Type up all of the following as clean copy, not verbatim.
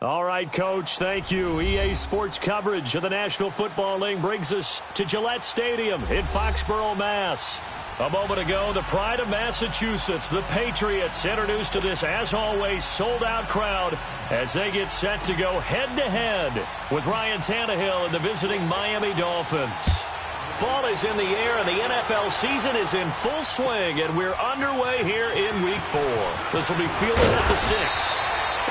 All right, Coach, thank you. EA Sports coverage of the National Football League brings us to Gillette Stadium in Foxborough, Mass. A moment ago, the pride of Massachusetts, the Patriots, introduced to this, as always, sold-out crowd as they get set to go head-to-head with Ryan Tannehill and the visiting Miami Dolphins. Fall is in the air, and the NFL season is in full swing, and we're underway here in Week 4. This will be fielded at the 6.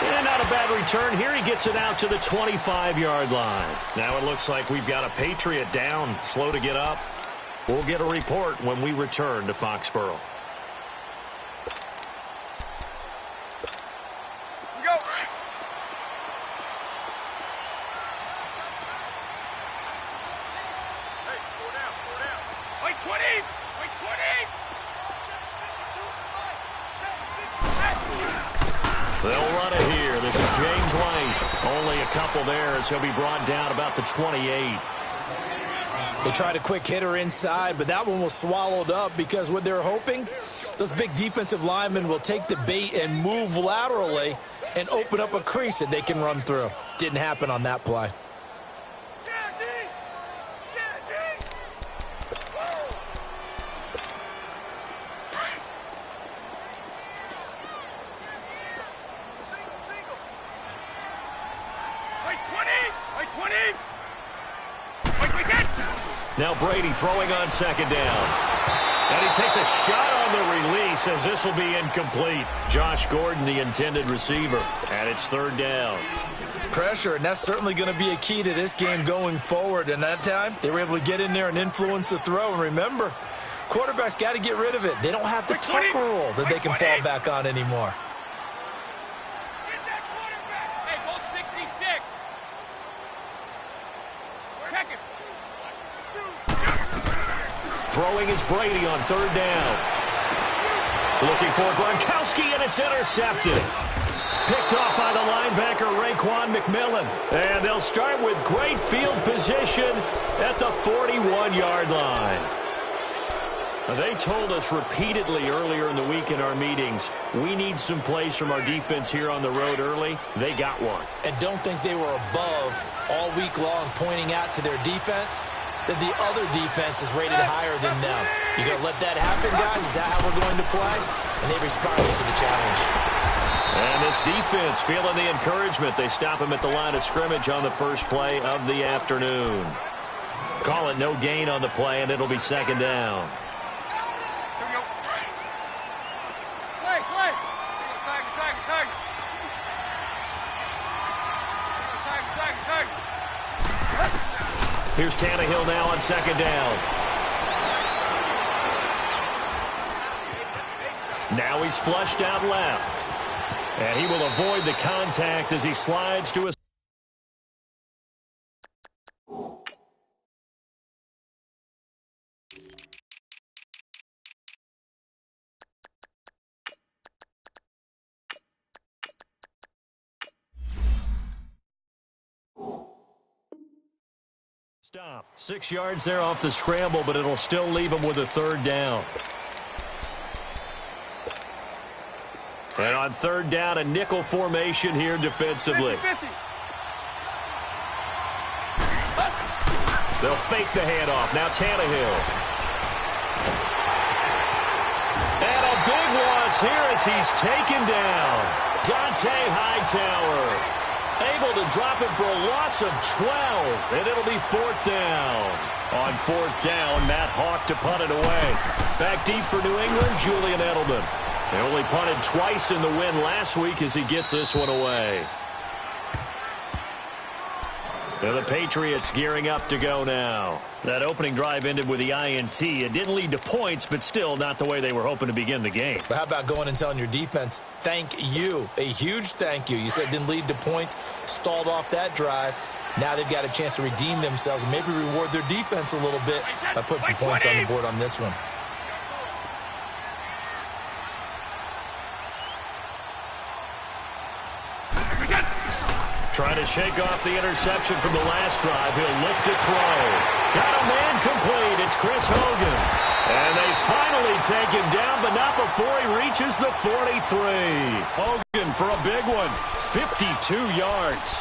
And not a bad return here. He gets it out to the 25-yard line. Now it looks like we've got a Patriot down, slow to get up. We'll get a report when we return to Foxborough. Go. Hey, four down. Wait, 20. Wait, 20. They'll run it here. This is James White. Only a couple there as he'll be brought down about the 28. They tried a quick hitter inside, but that one was swallowed up because what they're hoping, those big defensive linemen will take the bait and move laterally and open up a crease that they can run through. Didn't happen on that play. Now Brady throwing on second down. And he takes a shot on the release as this will be incomplete. Josh Gordon, the intended receiver. And it's third down. Pressure, and that's certainly going to be a key to this game going forward. And that time, they were able to get in there and influence the throw. And remember, quarterbacks got to get rid of it. They don't have the tuck rule that they can fall back on anymore. Throwing is Brady on third down. Looking for Gronkowski, and it's intercepted. Picked off by the linebacker, Raekwon McMillan. And they'll start with great field position at the 41-yard line. Now, they told us repeatedly earlier in the week in our meetings, we need some plays from our defense here on the road early. They got one. And don't think they were above all week long pointing out to their defense that the other defense is rated higher than them. You going to let that happen, guys? Is that how we're going to play? And they responded to the challenge. And this defense feeling the encouragement. They stop him at the line of scrimmage on the first play of the afternoon. Call it no gain on the play, and it'll be second down. Here's Tannehill now on second down. Now he's flushed out left. And he will avoid the contact as he slides to his. Stop. 6 yards there off the scramble, but it'll still leave him with a third down. And on third down, a nickel formation here defensively. 50. They'll fake the handoff. Now Tannehill. And a big loss here as he's taken down. Dante Hightower. Able to drop him for a loss of 12, and it'll be fourth down. On fourth down, Matt Hawk to punt it away. Back deep for New England, Julian Edelman. They only punted twice in the win last week as he gets this one away. And the Patriots gearing up to go now. That opening drive ended with the INT. It didn't lead to points, but still not the way they were hoping to begin the game. But how about going and telling your defense, thank you, a huge thank you. You said it didn't lead to points, stalled off that drive. Now they've got a chance to redeem themselves and maybe reward their defense a little bit by putting some points on the board on this one. Trying to shake off the interception from the last drive. He'll look to throw. Got a man complete. It's Chris Hogan. And they finally take him down, but not before he reaches the 43. Hogan for a big one. 52 yards.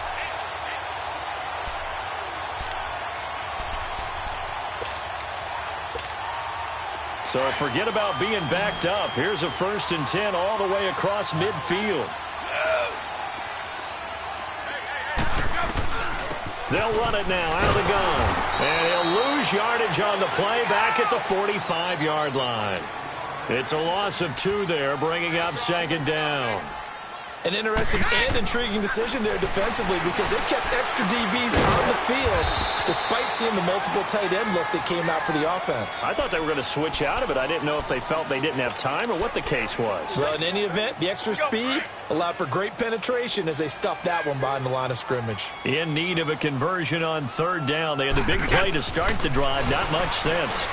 So forget about being backed up. Here's a 1st and 10 all the way across midfield. They'll run it now out of the gun. And he'll lose yardage on the play back at the 45-yard line. It's a loss of 2 there, bringing up 2nd down. An interesting and intriguing decision there defensively because they kept extra DBs on the field despite seeing the multiple tight end look that came out for the offense. I thought they were going to switch out of it. I didn't know if they felt they didn't have time or what the case was. Well, in any event, the extra speed allowed for great penetration as they stuffed that one behind the line of scrimmage. In need of a conversion on 3rd down. They had the big play to start the drive. Not much sense.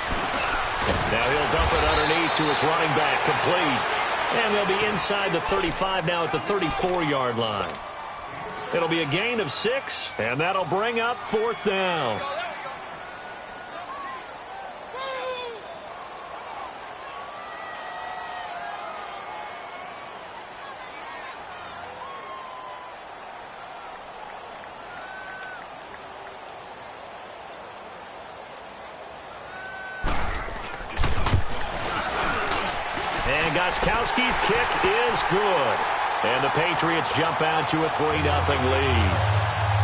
Now he'll dump it underneath to his running back. Complete. And they'll be inside the 35 now at the 34-yard line. It'll be a gain of 6, and that'll bring up 4th down. Gostkowski's kick is good. And the Patriots jump out to a 3-0 lead.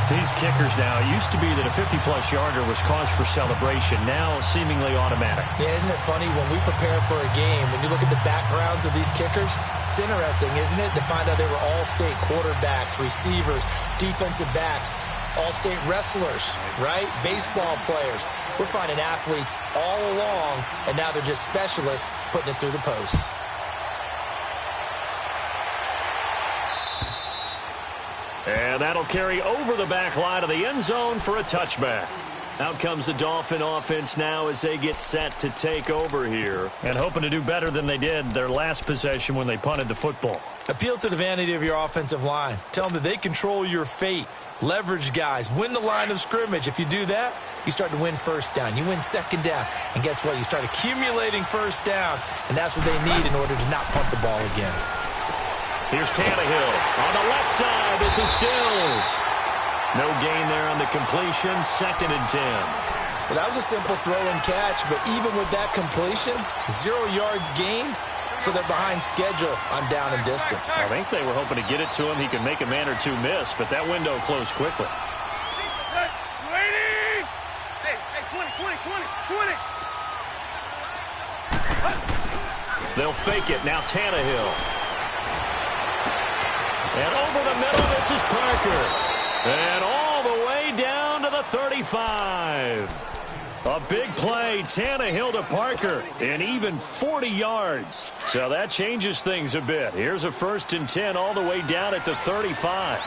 These kickers now, it used to be that a 50-plus yarder was cause for celebration. Now seemingly automatic. Yeah, isn't it funny when we prepare for a game, when you look at the backgrounds of these kickers, it's interesting, isn't it, to find out they were all-state quarterbacks, receivers, defensive backs, all-state wrestlers, right? Baseball players. We're finding athletes all along, and now they're just specialists putting it through the posts. And that'll carry over the back line of the end zone for a touchback. Out comes the Dolphin offense now as they get set to take over here. And hoping to do better than they did their last possession when they punted the football. Appeal to the vanity of your offensive line. Tell them that they control your fate. Leverage guys. Win the line of scrimmage. If you do that, you start to win 1st down. You win 2nd down. And guess what? You start accumulating 1st downs. And that's what they need in order to not punt the ball again. Here's Tannehill on the left side. This is Stills. No gain there on the completion. 2nd and 10. Well, that was a simple throw and catch, but even with that completion, 0 yards gained, so they're behind schedule on down and distance. I think they were hoping to get it to him. He could make a man or two miss, but that window closed quickly. Hey, 20. They'll fake it. Now Tannehill. And over the middle, this is Parker. And all the way down to the 35. A big play, Tannehill to Parker, and even 40 yards. So that changes things a bit. Here's a 1st and 10 all the way down at the 35.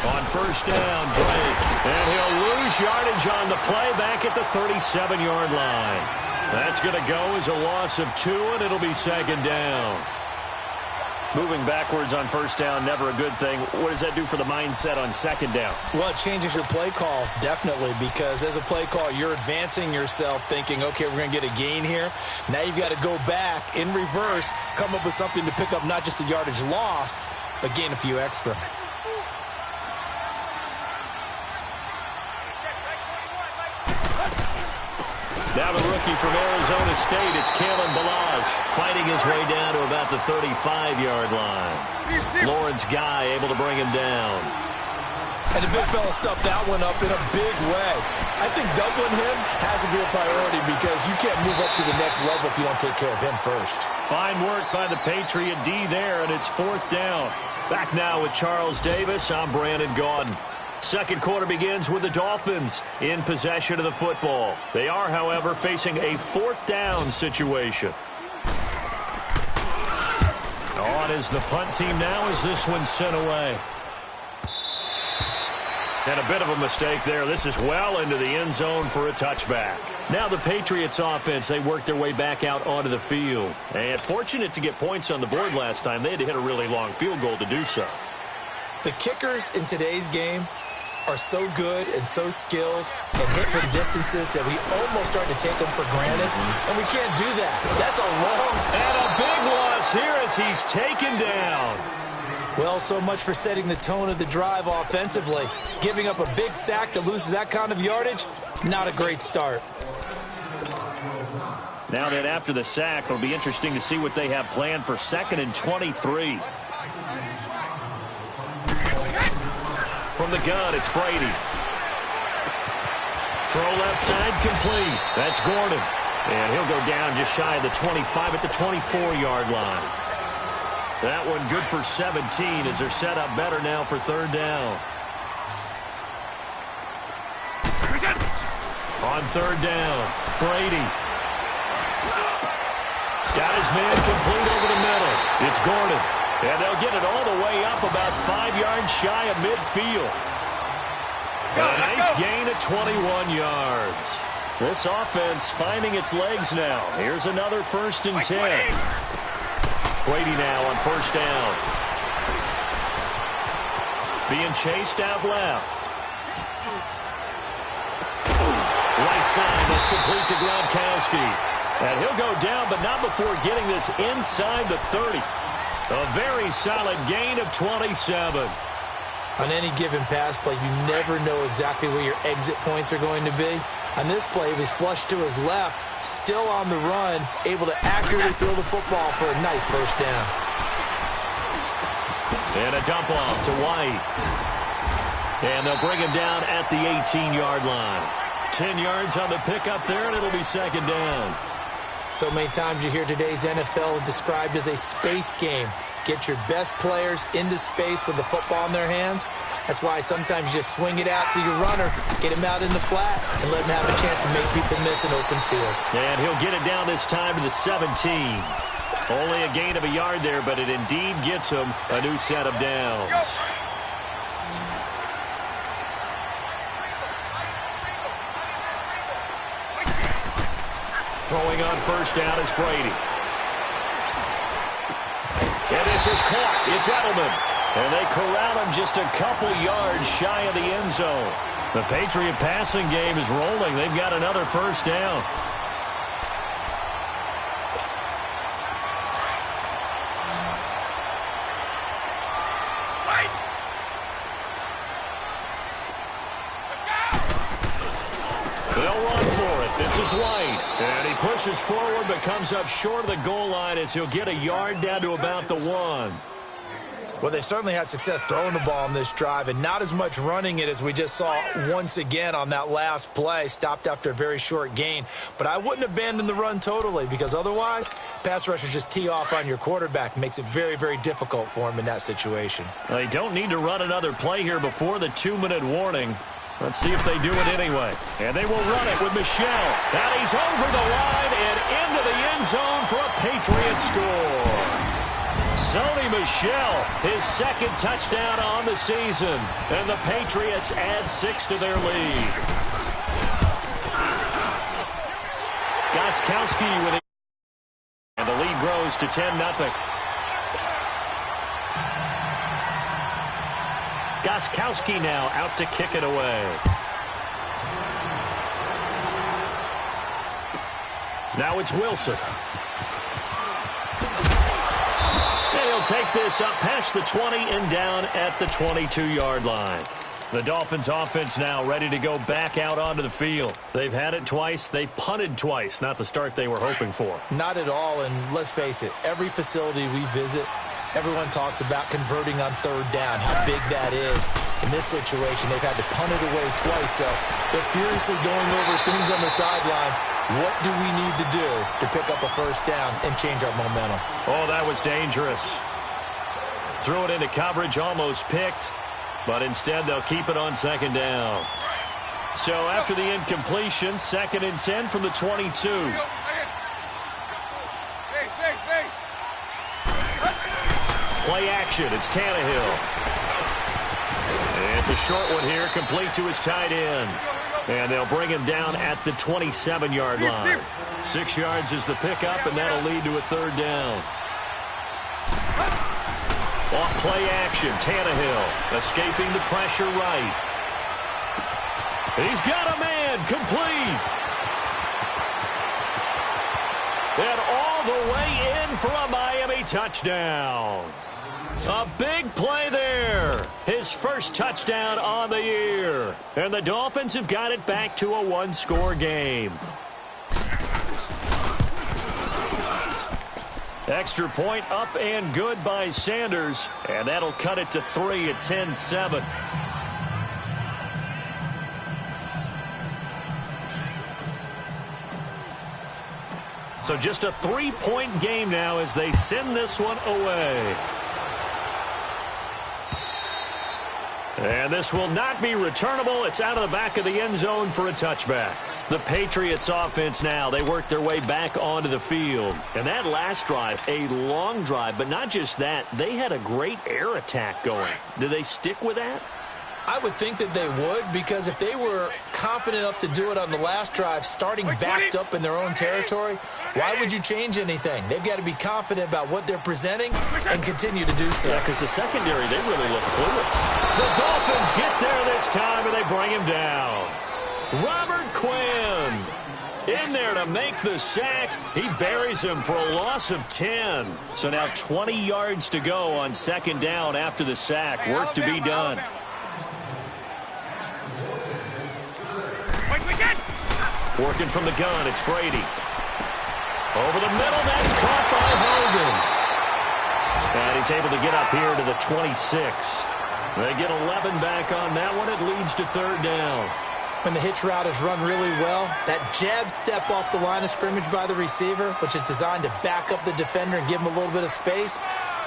On 1st down, Drake. And he'll lose yardage on the play back at the 37-yard line. That's going to go as a loss of 2, and it'll be 2nd down. Moving backwards on 1st down, never a good thing. What does that do for the mindset on 2nd down? Well, it changes your play call, definitely, because as a play call, you're advancing yourself thinking, okay, we're going to get a gain here. Now you've got to go back in reverse, come up with something to pick up not just the yardage lost, but gain a few extra. Now the rookie from Arizona State, it's Kalen Ballage, fighting his way down to about the 35-yard line. Lawrence Guy able to bring him down. And the big fella stuffed that one up in a big way. I think doubling him has to be a priority because you can't move up to the next level if you don't take care of him first. Fine work by the Patriot D there, and it's 4th down. Back now with Charles Davis. I'm Brandon Gaudin. Second quarter begins with the Dolphins in possession of the football. They are, however, facing a 4th down situation. On is the punt team now as this one's sent away. And a bit of a mistake there. This is well into the end zone for a touchback. Now the Patriots offense, they work their way back out onto the field. And fortunate to get points on the board last time. They had to hit a really long field goal to do so. The kickers in today's game are so good and so skilled and hit from distances that we almost start to take them for granted, and we can't do that. That's a long... And a big loss here as he's taken down. Well, so much for setting the tone of the drive offensively. Giving up a big sack that loses that kind of yardage, not a great start. Now that after the sack, it'll be interesting to see what they have planned for 2nd and 23. From the gun, it's Brady. Throw left side complete. That's Gordon. And he'll go down just shy of the 25 at the 24-yard line. That one good for 17 as they're set up better now for 3rd down. On 3rd down, Brady. Got his man complete over the middle. It's Gordon. And they'll get it all the way up about 5 yards shy of midfield. A nice gain of 21 yards. This offense finding its legs now. Here's another 1st and 10. Brady now on 1st down. Being chased out left. Right side, that's complete to Gronkowski. And he'll go down, but not before getting this inside the 30. A very solid gain of 27. On any given pass play, you never know exactly where your exit points are going to be. On this play, he was flushed to his left, still on the run, able to accurately throw the football for a nice 1st down. And a dump off to White. And they'll bring him down at the 18-yard line. 10 yards on the pickup there, and it'll be 2nd down. So many times you hear today's NFL described as a space game. Get your best players into space with the football in their hands. That's why sometimes you just swing it out to your runner, get him out in the flat, and let him have a chance to make people miss an open field. And he'll get it down this time to the 17. Only a gain of a yard there, but it indeed gets him a new set of downs. Throwing on 1st down is Brady. And this is caught. It's Edelman. And they corral him just a couple yards shy of the end zone. The Patriot passing game is rolling. They've got another 1st down. They'll run for it. This is White. And he pushes forward but comes up short of the goal line as he'll get a yard down to about the 1. Well, they certainly had success throwing the ball on this drive and not as much running it as we just saw once again on that last play. Stopped after a very short gain. But I wouldn't abandon the run totally because otherwise, pass rushers just tee off on your quarterback. Makes it very, very difficult for him in that situation. They don't need to run another play here before the 2-minute warning. Let's see if they do it anyway. And they will run it with Michel. And he's over the line and into the end zone for a Patriot score. Sony Michel, his 2nd touchdown on the season. And the Patriots add 6 to their lead. Gostkowski with it. And the lead grows to 10-0. Gostkowski now out to kick it away. Now it's Wilson. And he'll take this up past the 20 and down at the 22-yard line. The Dolphins offense now ready to go back out onto the field. They've had it twice. They've punted twice. Not the start they were hoping for. Not at all, and let's face it, every facility we visit, everyone talks about converting on 3rd down, how big that is. In this situation, they've had to punt it away twice, so they're furiously going over things on the sidelines. What do we need to do to pick up a 1st down and change our momentum? Oh, that was dangerous. Threw it into coverage, almost picked, but instead they'll keep it on 2nd down. So after the incompletion, 2nd and 10 from the 22. Play action. It's Tannehill. It's a short one here, complete to his tight end. And they'll bring him down at the 27-yard line. 6 yards is the pickup, and that'll lead to a 3rd down. Off play action, Tannehill escaping the pressure right. He's got a man, complete. And all the way in for a Miami touchdown. A big play there. His first touchdown on the year. And the Dolphins have got it back to a one-score game. Extra point up and good by Sanders. And that'll cut it to 3 at 10-7. So just a 3-point game now as they send this one away. And this will not be returnable. It's out of the back of the end zone for a touchback. The Patriots offense now, they work their way back onto the field. And that last drive, a long drive, but not just that, they had a great air attack going. Do they stick with that? I would think that they would, because if they were confident enough to do it on the last drive, starting backed up in their own territory, why would you change anything? They've got to be confident about what they're presenting and continue to do so. Yeah, because the secondary, they really look clueless. The Dolphins get there this time, and they bring him down. Robert Quinn in there to make the sack. He buries him for a loss of 10. So now 20 yards to go on second down after the sack. Work to be done. Working from the gun, it's Brady. Over the middle, that's caught by Hogan. And he's able to get up here to the 26. They get 11 back on that one. It leads to third down. When the hitch route is run really well, that jab step off the line of scrimmage by the receiver, which is designed to back up the defender and give him a little bit of space,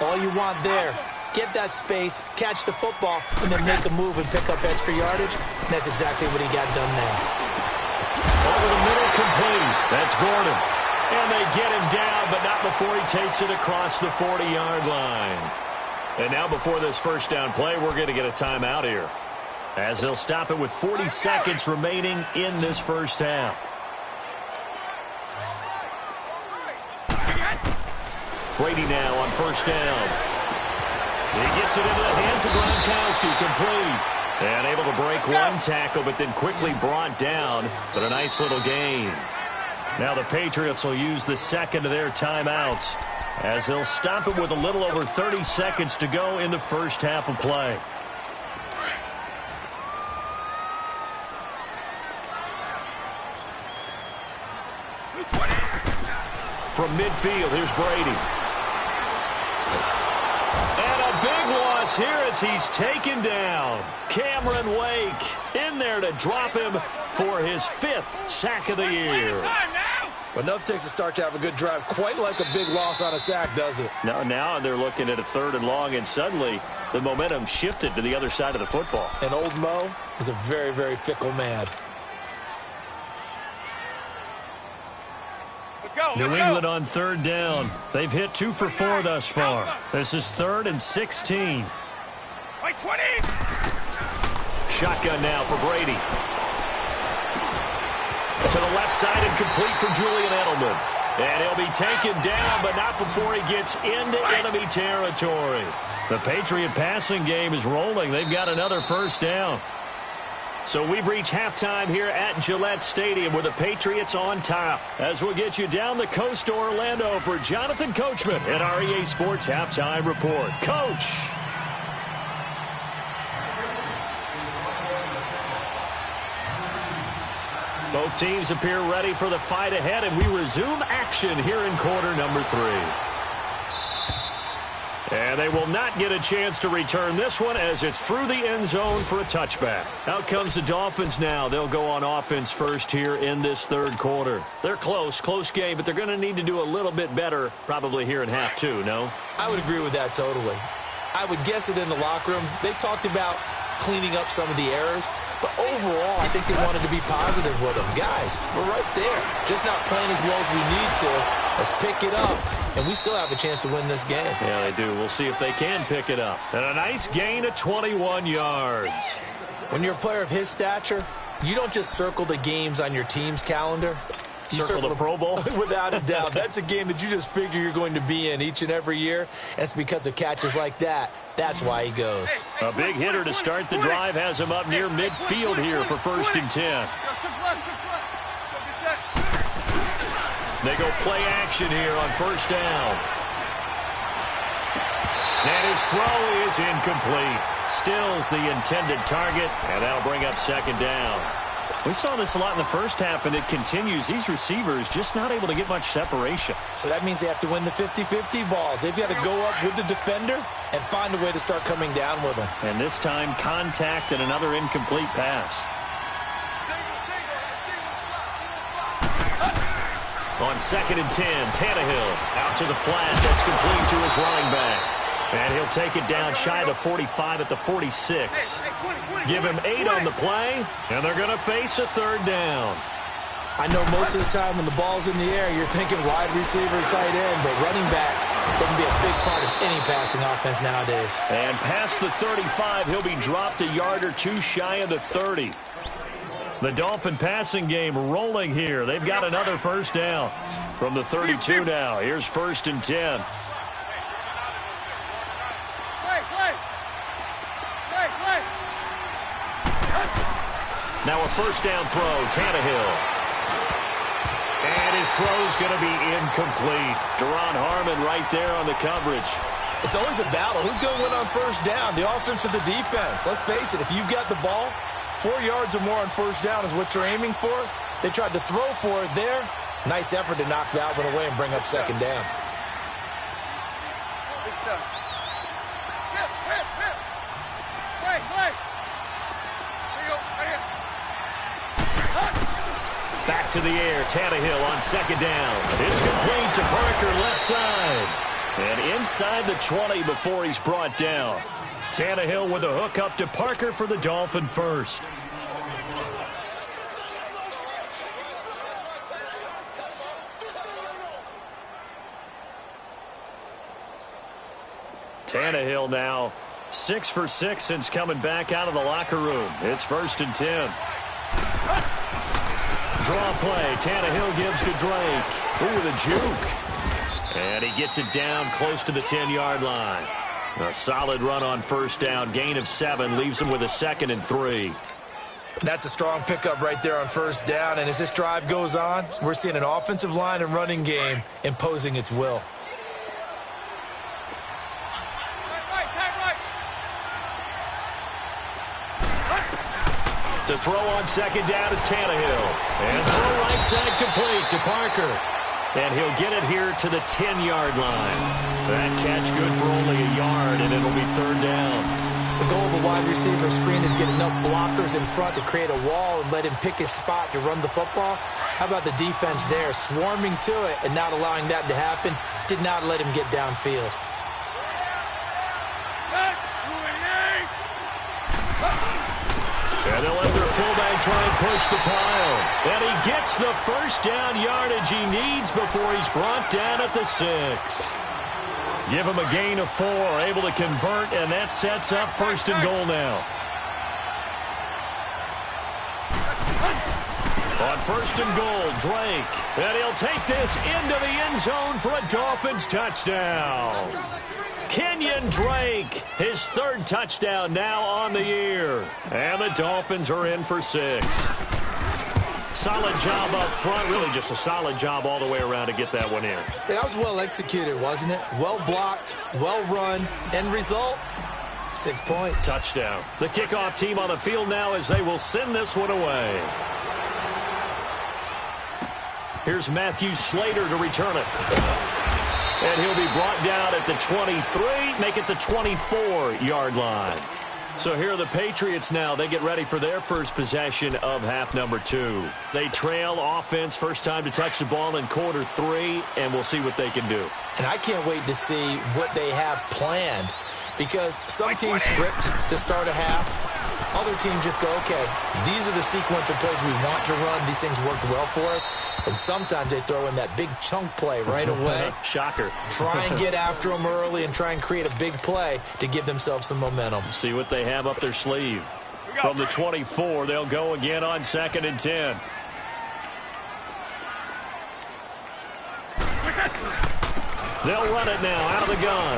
all you want there, get that space, catch the football, and then make a move and pick up extra yardage. And that's exactly what he got done there. Over the middle, complete. That's Gordon. And they get him down, but not before he takes it across the 40-yard line. And now before this first down play, we're going to get a timeout here, as they'll stop it with 40 seconds remaining in this first half. Brady now on first down. He gets it into the hands of Gronkowski, complete. And able to break one tackle, but then quickly brought down. But a nice little gain. Now the Patriots will use the second of their timeouts, as they'll stop it with a little over 30 seconds to go in the first half of play. From midfield, here's Brady. And a big loss here as he's taken down. Cameron Wake in there to drop him for his 5th sack of the year. Well, enough takes a start to have a good drive. Quite like a big loss on a sack, does it? Now they're looking at a 3rd and long, and suddenly the momentum shifted to the other side of the football. And old Mo is a very, very fickle man. New England on 3rd down. They've hit 2 for 4 thus far. This is 3rd and 16. Shotgun now for Brady. To the left side and complete for Julian Edelman. And he'll be taken down, but not before he gets into enemy territory. The Patriot passing game is rolling. They've got another first down. So we've reached halftime here at Gillette Stadium with the Patriots on top. As we'll get you down the coast to Orlando for Jonathan Coachman at our EA Sports Halftime Report. Coach! Both teams appear ready for the fight ahead, and we resume action here in quarter number 3. And they will not get a chance to return this one as it's through the end zone for a touchback. Out comes the Dolphins now. They'll go on offense first here in this 3rd quarter. They're close game, but they're going to need to do a little bit better probably here in half 2, no? I would agree with that totally. I would guess it in the locker room. They talked about cleaning up some of the errors, but overall, I think they wanted to be positive with them. Guys, we're right there. Just not playing as well as we need to. Let's pick it up, and we still have a chance to win this game. Yeah, they do. We'll see if they can pick it up. And a nice gain of 21 yards. When you're a player of his stature, you don't just circle the games on your team's calendar. Circle the Pro Bowl? Without a doubt. That's a game that you just figure you're going to be in each and every year. And it's because of catches like that. That's why he goes. A big hitter to start the drive has him up near midfield here for 1st and 10. They go play action here on 1st down. And his throw is incomplete. Stills the intended target, and that'll bring up 2nd down. We saw this a lot in the first half, and it continues. These receivers just not able to get much separation. So that means they have to win the 50-50 balls. They've got to go up with the defender and find a way to start coming down with them. And this time, contact and another incomplete pass. On 2nd and 10, Tannehill out to the flat. That's complete to his running back. And he'll take it down shy of the 45 at the 46. Give him 8 on the play, and they're going to face a 3rd down. I know most of the time when the ball's in the air, you're thinking wide receiver, tight end, but running backs, they can be a big part of any passing offense nowadays. And past the 35, he'll be dropped a yard or two shy of the 30. The Dolphin passing game rolling here. They've got another 1st down from the 32 now. Here's 1st and 10. Now a 1st down throw, Tannehill. And his throw's going to be incomplete. Deron Harmon right there on the coverage. It's always a battle. Who's going to win on 1st down, the offense or the defense? Let's face it, if you've got the ball, 4 yards or more on 1st down is what you're aiming for. They tried to throw for it there. Nice effort to knock that one away and bring up 2nd down. Back to the air, Tannehill on 2nd down. It's complete to Parker left side. And inside the 20 before he's brought down. Tannehill with a hook up to Parker for the Dolphin 1st. Tannehill now 6 for 6 since coming back out of the locker room. It's 1st and 10. Draw play. Tannehill gives to Drake. Ooh, with a juke. And he gets it down close to the 10-yard line. A solid run on 1st down. Gain of 7 leaves him with a 2nd and 3. That's a strong pickup right there on 1st down. And as this drive goes on, we're seeing an offensive line and running game imposing its will. To throw on 2nd down is Tannehill. And throw right side complete to Parker. And he'll get it here to the 10-yard line. That catch good for only a yard, and it'll be 3rd down. The goal of a wide receiver screen is get enough blockers in front to create a wall and let him pick his spot to run the football. How about the defense there, swarming to it and not allowing that to happen? Did not let him get downfield. And they'll let their fullback try and push the pile. And he gets the 1st down yardage he needs before he's brought down at the 6. Give him a gain of 4, able to convert, and that sets up 1st and goal now. On 1st and goal, Drake. And he'll take this into the end zone for a Dolphins touchdown. Kenyon Drake, his 3rd touchdown now on the year. And the Dolphins are in for 6. Solid job up front. Really just a solid job all the way around to get that one in. Yeah, that was well executed, wasn't it? Well blocked, well run. End result, 6 points. Touchdown. The kickoff team on the field now as they will send this one away. Here's Matthew Slater to return it. And he'll be brought down at the 23, make it the 24-yard line. So here are the Patriots now. They get ready for their first possession of half number 2. They trail offense, first time to touch the ball in quarter 3, and we'll see what they can do. And I can't wait to see what they have planned, because some teams script to start a half. Other teams just go, okay, these are the sequence of plays we want to run. These things worked well for us. And sometimes they throw in that big chunk play right away. Shocker. Try and get after them early and try and create a big play to give themselves some momentum. See what they have up their sleeve. From the 24, they'll go again on 2nd and 10. They'll run it now out of the gun.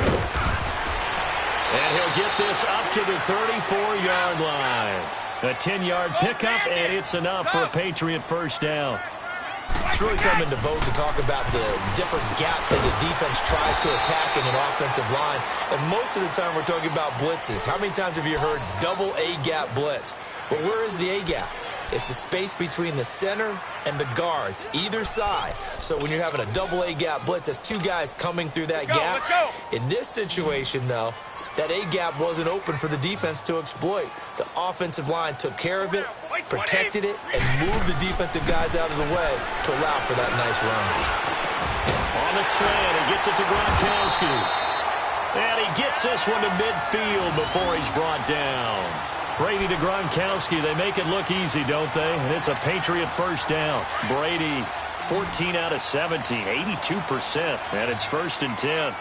And he'll get this up to the 34-yard line. A 10-yard pickup, and it's enough for a Patriot first down. It's really come into vogue to talk about the different gaps that the defense tries to attack in an offensive line. And most of the time we're talking about blitzes. How many times have you heard double A-gap blitz? Well, where is the A-gap? It's the space between the center and the guards, either side. So when you're having a double A-gap blitz, that's two guys coming through that gap. In this situation, though, that A-gap wasn't open for the defense to exploit. The offensive line took care of it, protected it, and moved the defensive guys out of the way to allow for that nice run. On the slant, he gets it to Gronkowski. And he gets this one to midfield before he's brought down. Brady to Gronkowski. They make it look easy, don't they? And it's a Patriot first down. Brady, 14 out of 17, 82%. And it's 1st and 10.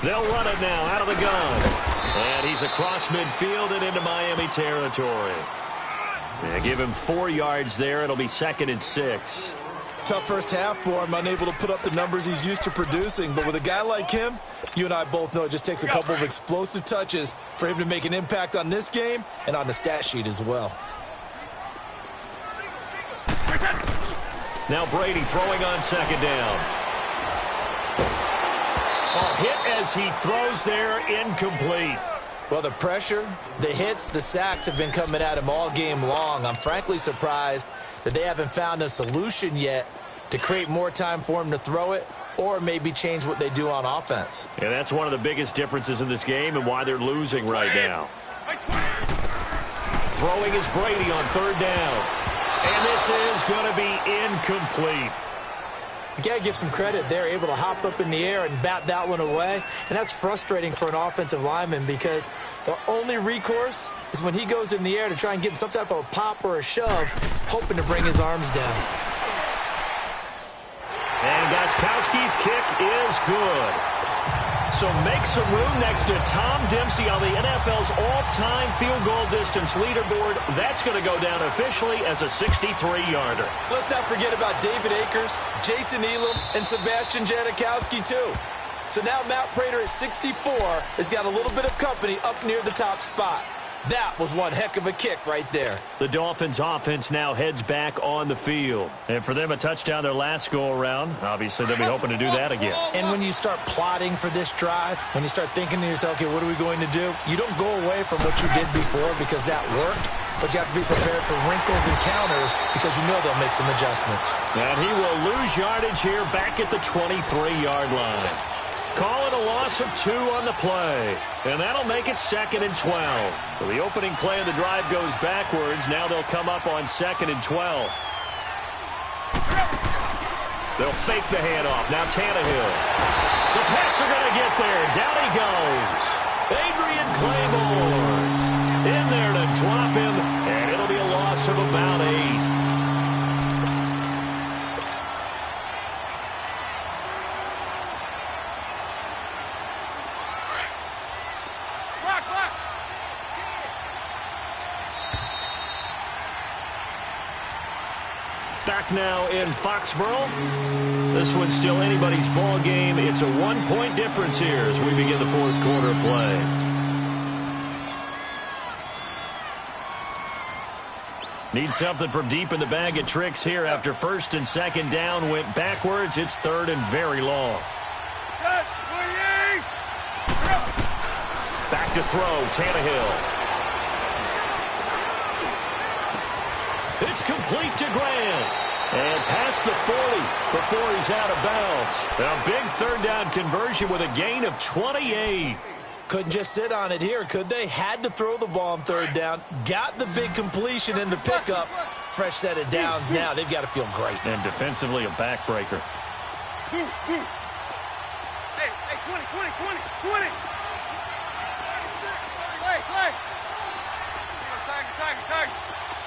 They'll run it now out of the gun. And he's across midfield and into Miami territory. And give him 4 yards there. It'll be 2nd and 6. Tough first half for him, unable to put up the numbers he's used to producing. But with a guy like him, you and I both know it just takes a couple of explosive touches for him to make an impact on this game and on the stat sheet as well. Now Brady throwing on 2nd down. A hit as he throws there, incomplete. Well, the pressure, the hits, the sacks have been coming at him all game long. I'm frankly surprised that they haven't found a solution yet to create more time for him to throw it or maybe change what they do on offense. Yeah, that's one of the biggest differences in this game and why they're losing right now. Throwing is Brady on 3rd down. And this is going to be incomplete. You got to give some credit. They're able to hop up in the air and bat that one away. And that's frustrating for an offensive lineman because the only recourse is when he goes in the air to try and give some type of a pop or a shove, hoping to bring his arms down. And Gostkowski's kick is good. So make some room next to Tom Dempsey on the NFL's all-time field goal distance leaderboard. That's going to go down officially as a 63-yarder. Let's not forget about David Akers, Jason Elam, and Sebastian Janikowski, too. So now Matt Prater at 64 has got a little bit of company up near the top spot. That was one heck of a kick right there. The Dolphins' offense now heads back on the field. And for them, a touchdown their last go-around. Obviously, they'll be hoping to do that again. And when you start plotting for this drive, when you start thinking to yourself, okay, what are we going to do? You don't go away from what you did before because that worked. But you have to be prepared for wrinkles and counters because you know they'll make some adjustments. And he will lose yardage here back at the 23-yard line. Call it a loss of 2 on the play. And that'll make it 2nd and 12. So the opening play of the drive goes backwards. Now they'll come up on 2nd and 12. They'll fake the handoff. Now Tannehill. The Pats are going to get there. Down he goes. Adrian Claymore in there to drop him. And it'll be a loss of about 8. Back now in Foxborough. This one's still anybody's ball game. It's a 1-point difference here as we begin the 4th quarter of play. Need something from deep in the bag of tricks here after 1st and 2nd down went backwards. It's 3rd and very long. Back to throw, Tannehill. It's complete to Grant. And past the 40 before he's out of bounds. A big 3rd down conversion with a gain of 28. Couldn't just sit on it here, could they? Had to throw the ball on 3rd down. Got the big completion in the pickup. Fresh set of downs now. They've got to feel great. And defensively a backbreaker. Hey, 20.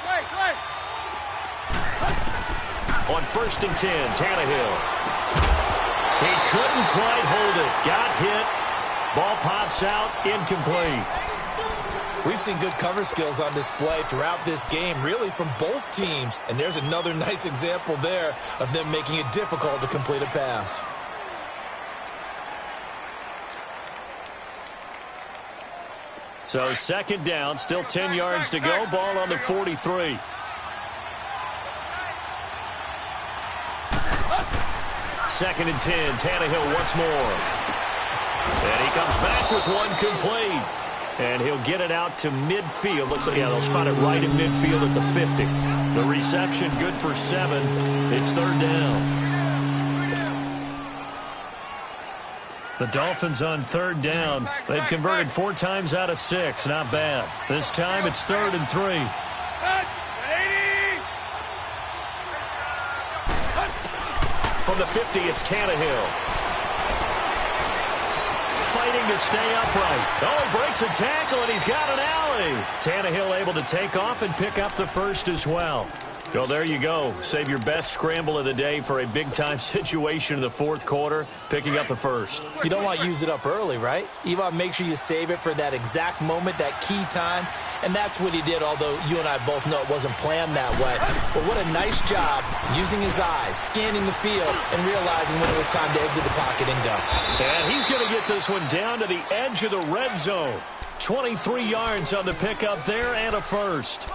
Play. Play. On 1st and 10, Tannehill. He couldn't quite hold it. Got hit. Ball pops out. Incomplete. We've seen good cover skills on display throughout this game, really from both teams. And there's another nice example there of them making it difficult to complete a pass. So second down, still 10 yards to go. Ball on the 43. Second and 10. Tannehill once more. And he comes back with one complete. And he'll get it out to midfield. Looks like, yeah, they'll spot it right in midfield at the 50. The reception good for 7. It's third down. The Dolphins on third down. They've converted 4 times out of 6. Not bad. This time it's 3rd and 3. From the 50, it's Tannehill. Fighting to stay upright. Oh, he breaks a tackle, and he's got an alley. Tannehill able to take off and pick up the first as well. Well, there you go. Save your best scramble of the day for a big-time situation in the fourth quarter, picking up the first. You don't want to use it up early, right? You want to make sure you save it for that exact moment, that key time. And that's what he did, although you and I both know it wasn't planned that way. But what a nice job using his eyes, scanning the field, and realizing when it was time to exit the pocket and go. And he's going to get this one down to the edge of the red zone. 23 yards on the pickup there and a first.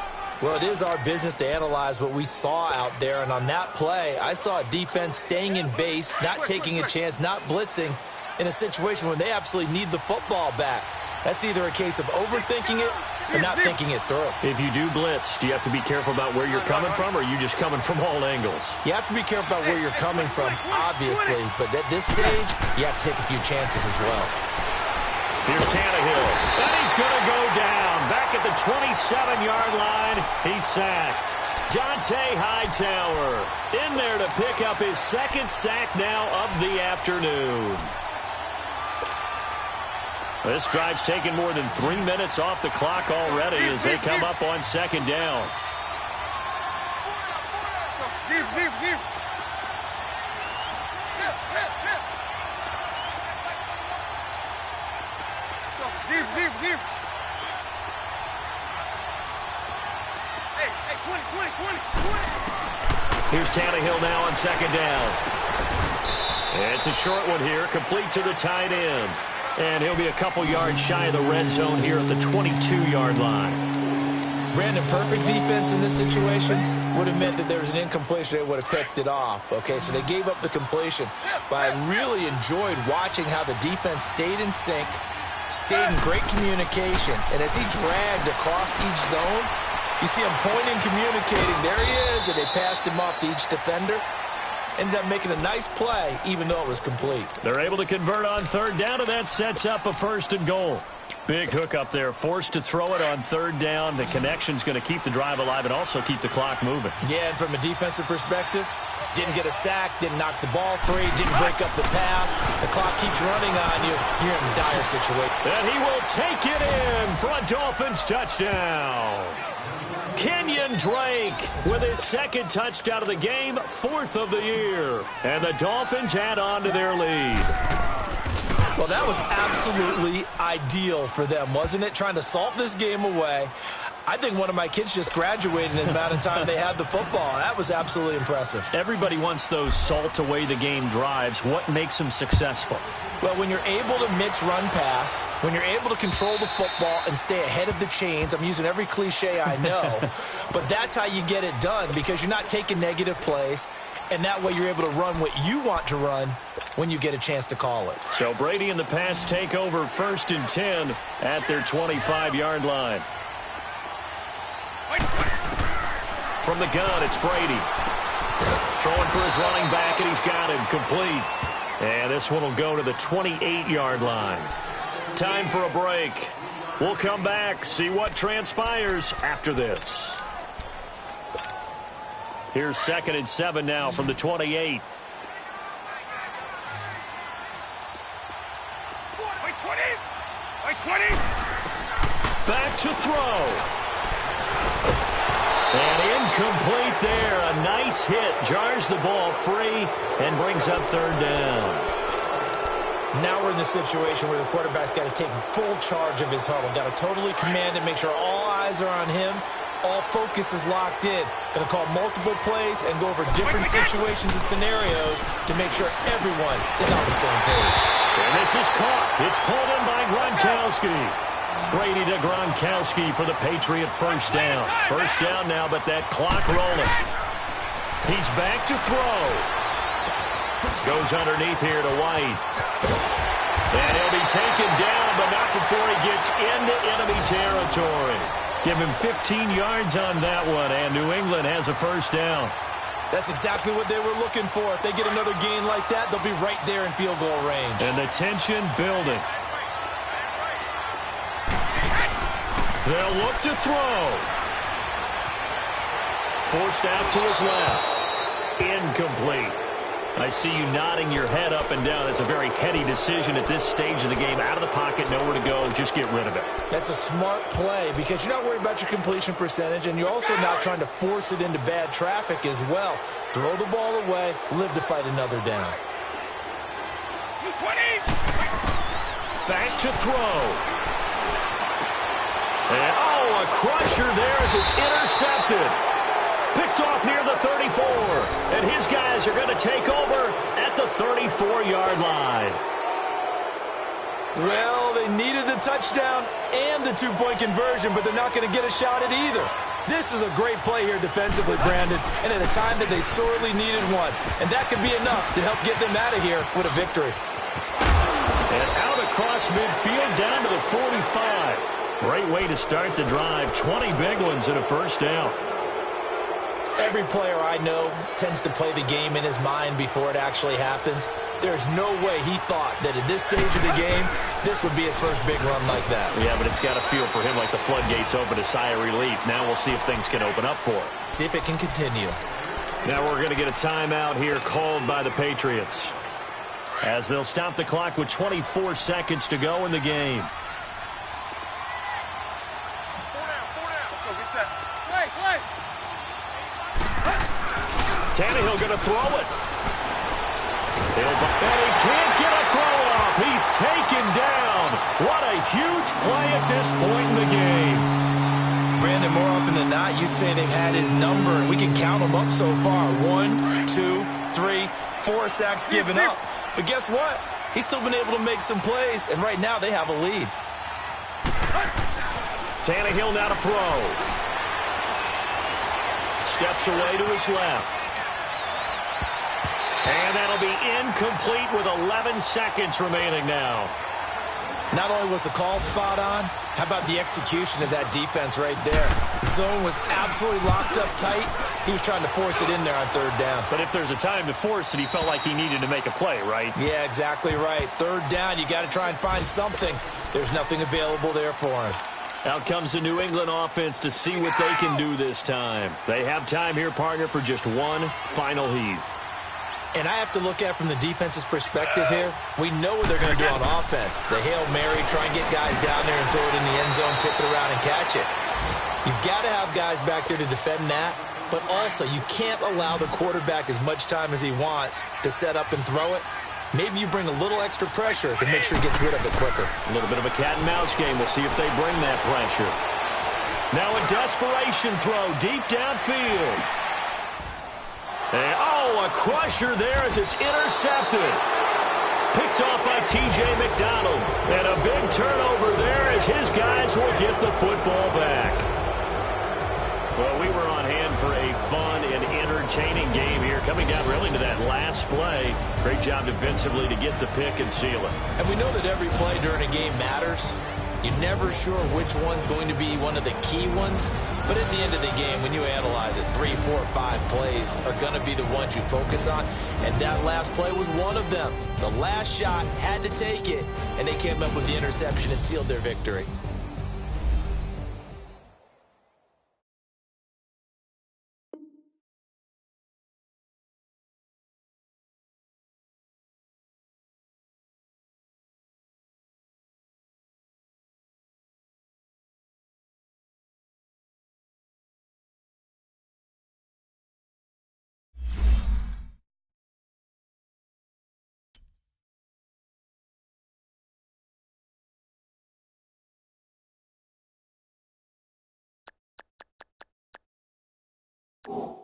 Well, it is our business to analyze what we saw out there, and on that play, I saw a defense staying in base, not taking a chance, not blitzing in a situation where they absolutely need the football back. That's either a case of overthinking it or not thinking it through. If you do blitz, do you have to be careful about where you're coming from, or are you just coming from all angles? You have to be careful about where you're coming from, obviously, but at this stage, you have to take a few chances as well. Here's Tannehill, and he's going to go down. Back at the 27-yard line, he's sacked. Dante Hightower in there to pick up his second sack now of the afternoon. This drive's taken more than 3 minutes off the clock already as they come up on second down. Here's Tannehill now on second down. It's a short one here, complete to the tight end. And he'll be a couple yards shy of the red zone here at the 22-yard line. Brandon, perfect defense in this situation would have meant that there was an incompletion. They would have picked it off. Okay, so they gave up the completion. But I really enjoyed watching how the defense stayed in sync, stayed in great communication. And as he dragged across each zone, you see him pointing, communicating. There he is, and they passed him off to each defender. Ended up making a nice play, even though it was complete. They're able to convert on third down, and that sets up a 1st and goal. Big hook up there, forced to throw it on third down. The connection's going to keep the drive alive and also keep the clock moving. Yeah, and from a defensive perspective, didn't get a sack, didn't knock the ball free, didn't break up the pass. The clock keeps running on you. You're in a dire situation. And he will take it in for a Dolphins touchdown. Kenyon Drake with his second touchdown of the game, 4th of the year. And the Dolphins add on to their lead. Well, that was absolutely ideal for them, wasn't it? Trying to salt this game away. I think one of my kids just graduated in the amount of time they had the football. That was absolutely impressive. Everybody wants those salt away the game drives. What makes them successful? Well, when you're able to mix run pass, when you're able to control the football and stay ahead of the chains, I'm using every cliche I know, but that's how you get it done because you're not taking negative plays, and that way you're able to run what you want to run when you get a chance to call it. So Brady and the Pats take over 1st and 10 at their 25-yard line. From the gun, it's Brady. Throwing for his running back, and he's got him complete. And this one will go to the 28-yard line. Time for a break. We'll come back, see what transpires after this. Here's 2nd and 7 now from the 28. Back to throw. And incomplete there. A nice hit. Jars the ball free and brings up third down. Now we're in the situation where the quarterback's got to take full charge of his huddle. Got to totally command it, make sure all eyes are on him. All focus is locked in. Going to call multiple plays and go over different situations and scenarios to make sure everyone is on the same page. And this is caught. It's pulled in by Gronkowski. Brady to Gronkowski for the Patriot first down. First down now, but that clock rolling. He's back to throw. Goes underneath here to White. And he'll be taken down, but not before he gets into enemy territory. Give him 15 yards on that one, and New England has a first down. That's exactly what they were looking for. If they get another gain like that, they'll be right there in field goal range. And the tension building. They'll look to throw. Forced out to his left. Incomplete. I see you nodding your head up and down. It's a very heady decision at this stage of the game. Out of the pocket, nowhere to go. Just get rid of it. That's a smart play because you're not worried about your completion percentage, and you're also not trying to force it into bad traffic as well. Throw the ball away, live to fight another down. Back to throw. And, oh, a crusher there as it's intercepted. Picked off near the 34. And his guys are going to take over at the 34-yard line. Well, they needed the touchdown and the two-point conversion, but they're not going to get a shot at either. This is a great play here defensively, Brandon, and at a time that they sorely needed one. And that could be enough to help get them out of here with a victory. And out across midfield down to the 45. Great way to start the drive. 20 big ones and a first down. Every player I know tends to play the game in his mind before it actually happens. There's no way he thought that at this stage of the game, this would be his first big run like that. Yeah, but it's got to feel for him like the floodgates open, a sigh of relief. Now we'll see if things can open up for him. See if it can continue. Now we're going to get a timeout here called by the Patriots, as they'll stop the clock with 24 seconds to go in the game. Tannehill going to throw it. He can't get a throw off. He's taken down. What a huge play at this point in the game. Brandon, more often than not, you'd say they've had his number, and we can count them up so far. 1, 2, 3, 4 sacks given up. But guess what? He's still been able to make some plays, and right now they have a lead. Tannehill now to throw. Steps away to his left. And that'll be incomplete with 11 seconds remaining now. Not only was the call spot on, how about the execution of that defense right there? The zone was absolutely locked up tight. He was trying to force it in there on third down. But if there's a time to force it, he felt like he needed to make a play, right? Yeah, exactly right. Third down, you got to try and find something. There's nothing available there for him. Out comes the New England offense to see what they can do this time. They have time here, partner, for just one final heave. And I have to look at from the defense's perspective here. We know what they're going to do on offense. The Hail Mary, try and get guys down there and throw it in the end zone, tip it around and catch it. You've got to have guys back there to defend that, but also you can't allow the quarterback as much time as he wants to set up and throw it. Maybe you bring a little extra pressure to make sure he gets rid of it quicker. A little bit of a cat and mouse game. We'll see if they bring that pressure. Now a desperation throw deep downfield. And, oh, a crusher there as it's intercepted. Picked off by T.J. McDonald. And a big turnover there as his guys will get the football back. Well, we were on hand for a fun and entertaining game here. Coming down really to that last play. Great job defensively to get the pick and seal it. And we know that every play during a game matters. You're never sure which one's going to be one of the key ones. But at the end of the game, when you analyze it, 3, 4, 5 plays are going to be the ones you focus on. And that last play was one of them. The last shot had to take it, and they came up with the interception and sealed their victory. Bye.